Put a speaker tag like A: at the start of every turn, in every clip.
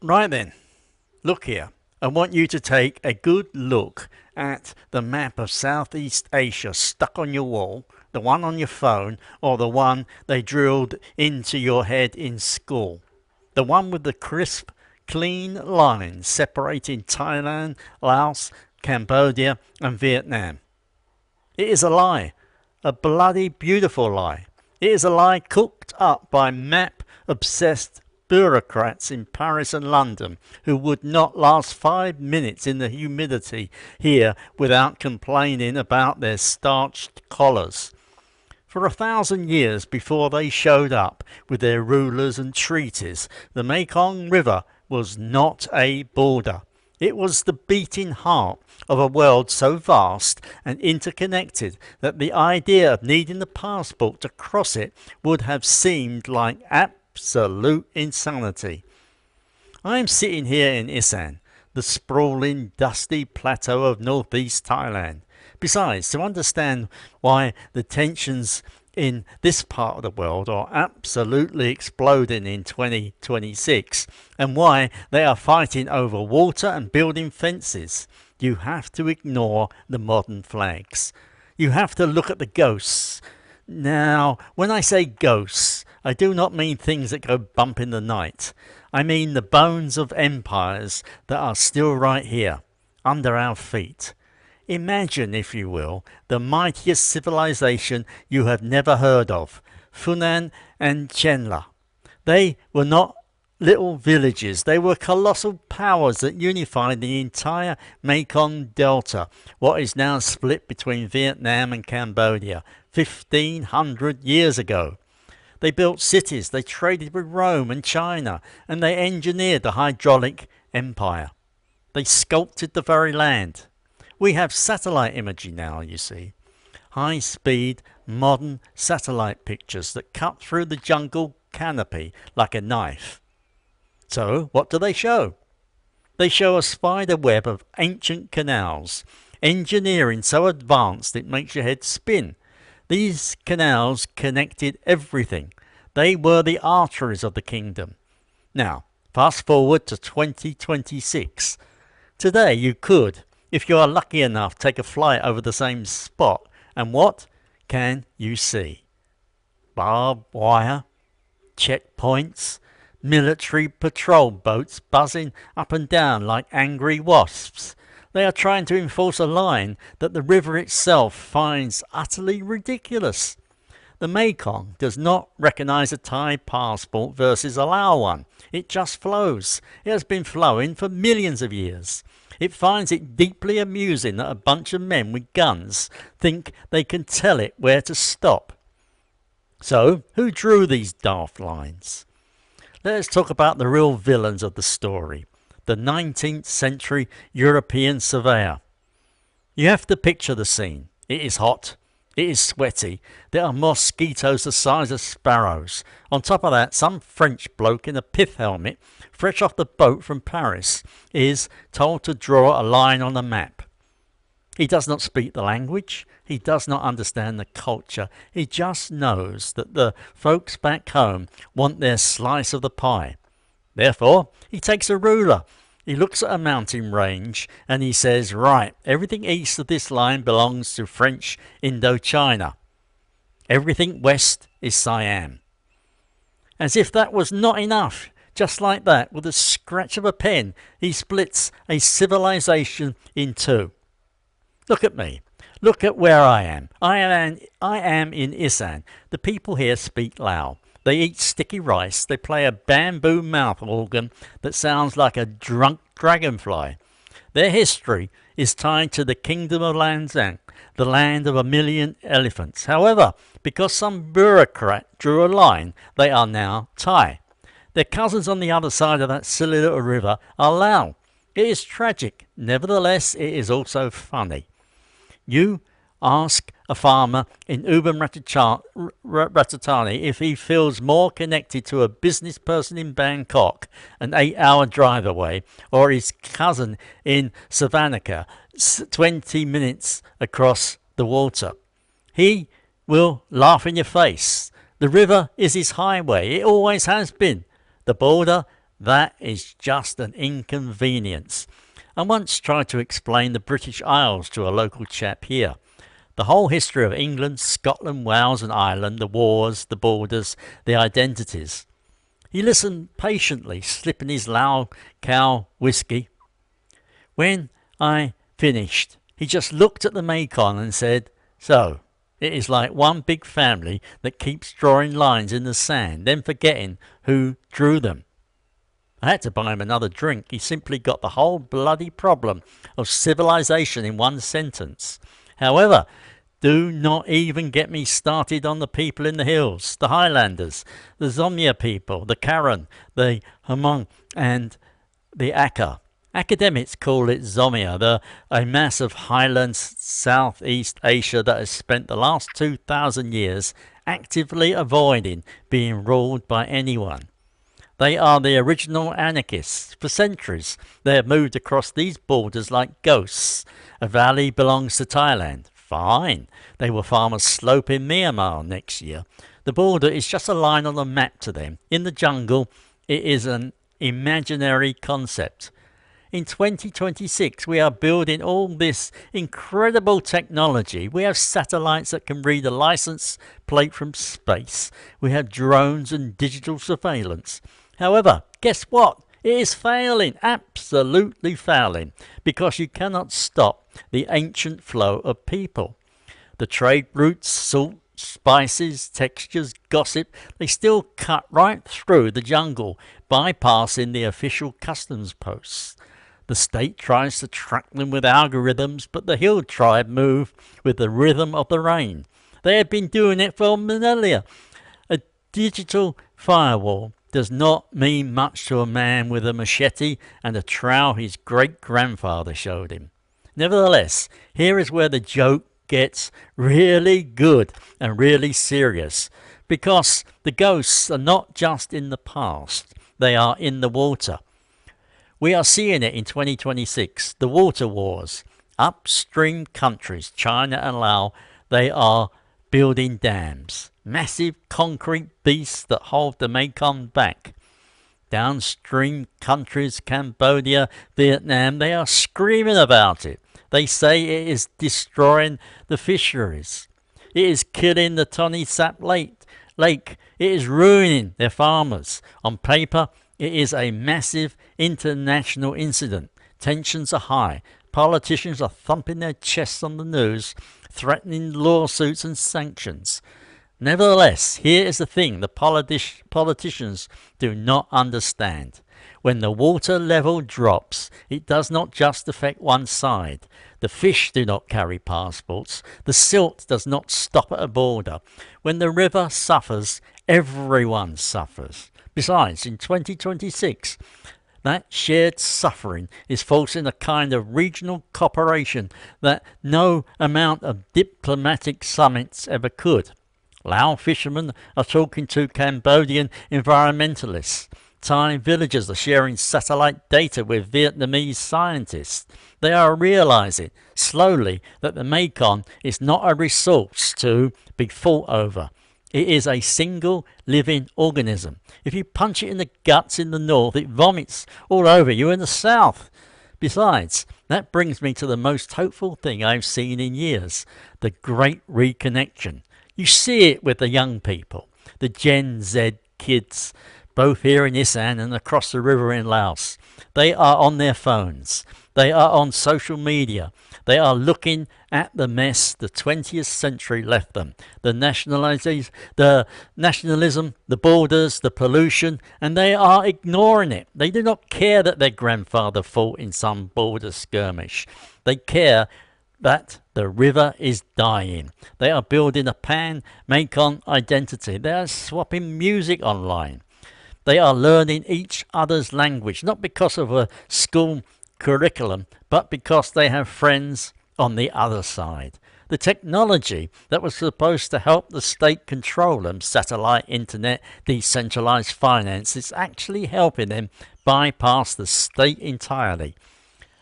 A: Right then, look here. I want you to take a good look at the map of Southeast Asia stuck on your wall, the one on your phone, or the one they drilled into your head in school. The one with the crisp, clean lines separating Thailand, Laos, Cambodia, and Vietnam. It is a lie, a bloody beautiful lie. It is a lie cooked up by map-obsessed bureaucrats in Paris and London who would not last 5 minutes in the humidity here without complaining about their starched collars. For 1,000 years before they showed up with their rulers and treaties, the Mekong River was not a border. It was the beating heart of a world so vast and interconnected that the idea of needing a passport to cross it would have seemed like absolute insanity. I am sitting here in Isaan, the sprawling, dusty plateau of northeast Thailand. Besides, to understand why the tensions in this part of the world are absolutely exploding in 2026 and why they are fighting over water and building fences, you have to ignore the modern flags. You have to look at the ghosts. Now, when I say ghosts, I do not mean things that go bump in the night. I mean the bones of empires that are still right here, under our feet. Imagine, if you will, the mightiest civilization you have never heard of, Funan and Chenla. They were not little villages, they were colossal powers that unified the entire Mekong Delta, what is now split between Vietnam and Cambodia, 1,500 years ago. They built cities, they traded with Rome and China, and they engineered the hydraulic empire. They sculpted the very land. We have satellite imaging now, you see. High-speed, modern satellite pictures that cut through the jungle canopy like a knife. So, what do they show? They show a spider web of ancient canals, engineering so advanced it makes your head spin. These canals connected everything. They were the arteries of the kingdom. Now, fast forward to 2026. Today you could, if you are lucky enough, take a flight over the same spot, and what can you see? Barbed wire, checkpoints, military patrol boats buzzing up and down like angry wasps. They are trying to enforce a line that the river itself finds utterly ridiculous. The Mekong does not recognize a Thai passport versus a Lao one. It just flows. It has been flowing for millions of years. It finds it deeply amusing that a bunch of men with guns think they can tell it where to stop. So, who drew these daft lines? Let us talk about the real villains of the story, the 19th century European surveyor. You have to picture the scene. It is hot. It is sweaty. There are mosquitoes the size of sparrows. On top of that, some French bloke in a pith helmet, fresh off the boat from Paris, is told to draw a line on the map. He does not speak the language. He does not understand the culture. He just knows that the folks back home want their slice of the pie. Therefore, he takes a ruler. He looks at a mountain range and he says, right, everything east of this line belongs to French Indochina. Everything west is Siam. As if that was not enough, just like that, with a scratch of a pen, he splits a civilization in two. Look at me. Look at where I am. I am in Isaan. The people here speak Lao. They eat sticky rice. They play a bamboo mouth organ that sounds like a drunk dragonfly. Their history is tied to the kingdom of Lan Xang, the land of 1,000,000 elephants. However, because some bureaucrat drew a line, they are now Thai. Their cousins on the other side of that silly little river are Lao. It is tragic. Nevertheless, it is also funny. You ask a farmer in Ubon Ratchathani if he feels more connected to a business person in Bangkok, an 8-hour drive away, or his cousin in Savannaca, 20 minutes across the water. He will laugh in your face. The river is his highway. It always has been. The border, That is just an inconvenience. I once tried to explain the British Isles to a local chap here. The whole history of England, Scotland, Wales and Ireland, the wars, the borders, the identities. He listened patiently, slipping his loud cow whisky. When I finished, he just looked at the Mekong and said, "So, it is like one big family that keeps drawing lines in the sand, then forgetting who drew them." I had to buy him another drink. He simply got the whole bloody problem of civilization in one sentence. However, do not even get me started on the people in the hills, the Highlanders, the Zomia people, the Karen, the Hmong and the Aka. Academics call it Zomia, a mass of highlands Southeast Asia that has spent the last 2,000 years actively avoiding being ruled by anyone. They are the original anarchists. For centuries, they have moved across these borders like ghosts. A valley belongs to Thailand. Fine. They will farm a slope in Myanmar next year. The border is just a line on the map to them. In the jungle, it is an imaginary concept. In 2026, we are building all this incredible technology. We have satellites that can read a license plate from space. We have drones and digital surveillance. However, guess what? It is failing, absolutely failing, because you cannot stop the ancient flow of people. The trade routes, salt, spices, textures, gossip, they still cut right through the jungle, bypassing the official customs posts. The state tries to track them with algorithms, but the hill tribe move with the rhythm of the rain. They have been doing it for millennia. A digital firewall does not mean much to a man with a machete and a trowel his great-grandfather showed him. Nevertheless, here is where the joke gets really good and really serious, because the ghosts are not just in the past, they are in the water. We are seeing it in 2026, the water wars. Upstream countries, China and Laos, they are building dams. Massive concrete beasts that hold the Mekong back. Downstream countries, Cambodia, Vietnam, they are screaming about it. They say it is destroying the fisheries. It is killing the Tonle Sap Lake. It is ruining their farmers. On paper, it is a massive international incident. Tensions are high. Politicians are thumping their chests on the news, threatening lawsuits and sanctions. Nevertheless, here is the thing the politicians do not understand. When the water level drops, it does not just affect one side. The fish do not carry passports. The silt does not stop at a border. When the river suffers, everyone suffers. Besides, in 2026, that shared suffering is forcing a kind of regional cooperation that no amount of diplomatic summits ever could. Lao fishermen are talking to Cambodian environmentalists. Thai villagers are sharing satellite data with Vietnamese scientists. They are realizing slowly that the Mekong is not a resource to be fought over. It is a single living organism. If you punch it in the guts in the north, it vomits all over you in the south. Besides, that brings me to the most hopeful thing I've seen in years, the Great Reconnection. You see it with the young people, the Gen Z kids, both here in Isaan and across the river in Laos. They are on their phones. They are on social media. They are looking at the mess the 20th century left them. The nationalism, the borders, the pollution, and they are ignoring it. They do not care that their grandfather fought in some border skirmish. They care that the river is dying. They are building a pan-Mekong identity. They are swapping music online. They are learning each other's language, not because of a school curriculum, but because they have friends on the other side. The technology that was supposed to help the state control them, satellite, internet, decentralized finance, is actually helping them bypass the state entirely.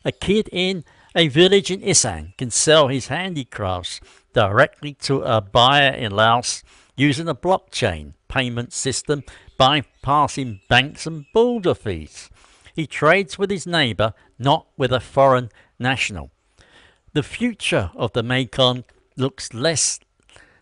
A: A kid in a village in Isaan can sell his handicrafts directly to a buyer in Laos using a blockchain payment system bypassing banks and border fees. He trades with his neighbour, not with a foreign national. The future of the Mekong looks less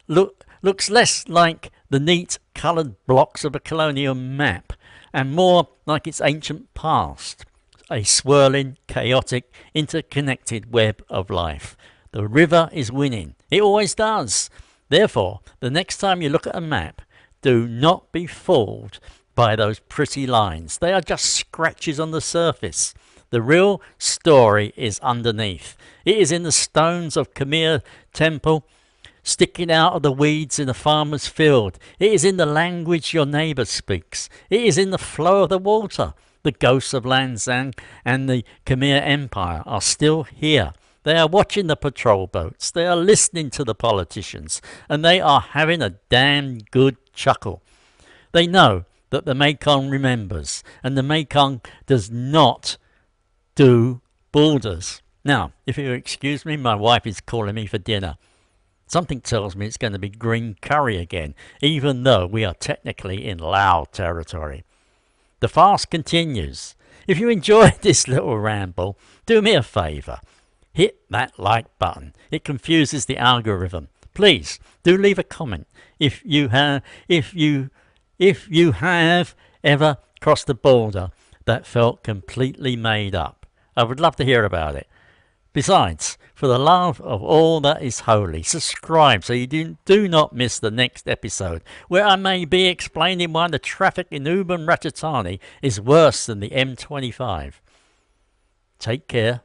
A: like the neat coloured blocks of a colonial map and more like its ancient past, a swirling, chaotic, interconnected web of life. The river is winning. It always does. Therefore, the next time you look at a map, do not be fooled by those pretty lines. They are just scratches on the surface. The real story is underneath. It is in the stones of Khmer temple, sticking out of the weeds in a farmer's field. It is in the language your neighbour speaks. It is in the flow of the water. The ghosts of Lan Xang and the Khmer Empire are still here. They are watching the patrol boats. They are listening to the politicians. And they are having a damn good chuckle. They know that the Mekong remembers. And the Mekong does not do borders. Now, if you'll excuse me, my wife is calling me for dinner. Something tells me it's going to be green curry again, even though we are technically in Lao territory. The fast continues. If you enjoyed this little ramble, do me a favour. Hit that like button. It confuses the algorithm. Please do leave a comment if you have ever crossed a border that felt completely made up. I would love to hear about it. Besides, for the love of all that is holy, subscribe so you do not miss the next episode, where I may be explaining why the traffic in Ubon Ratchathani is worse than the M25. Take care.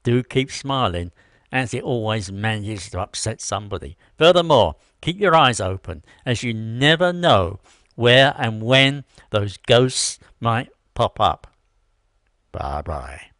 A: Do keep smiling, as it always manages to upset somebody. Furthermore, keep your eyes open, as you never know where and when those ghosts might pop up. Bye-bye.